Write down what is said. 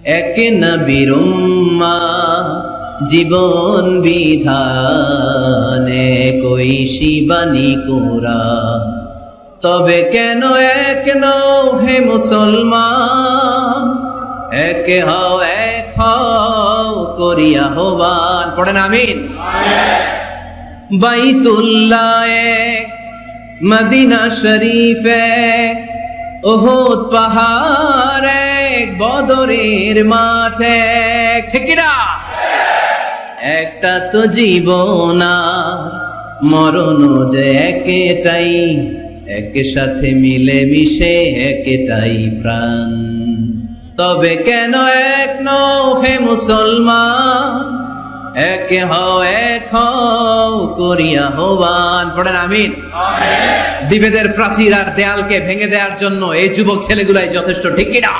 এক নবীর উম্মত জীবন বিধানে কই শিবানী কোরআন। তবে কেন এক নও হে মুসলমান, এক হও করিয়া আহ্বান। পড়েন আমিন। বাইতুল্লাহ এক, মদিনা শরীফ এক, উহুদ পাহাড় এক, বদরের মাঠ এক। ঠিক না? একটা তো জীবন আর মরণ যে একটাই, এক সাথে মিলে মিশে একটাই প্রাণ। তবে কেন এক নও হে মুসলমান, এক হও করিয়া আহ্বান। পড়েন আমিন। বিভেদের প্রাচীর আর দেয়ালকে ভেঙে দেওয়ার জন্য এই যুবক ছেলেগুলাই যথেষ্ট। ঠিক কিনা?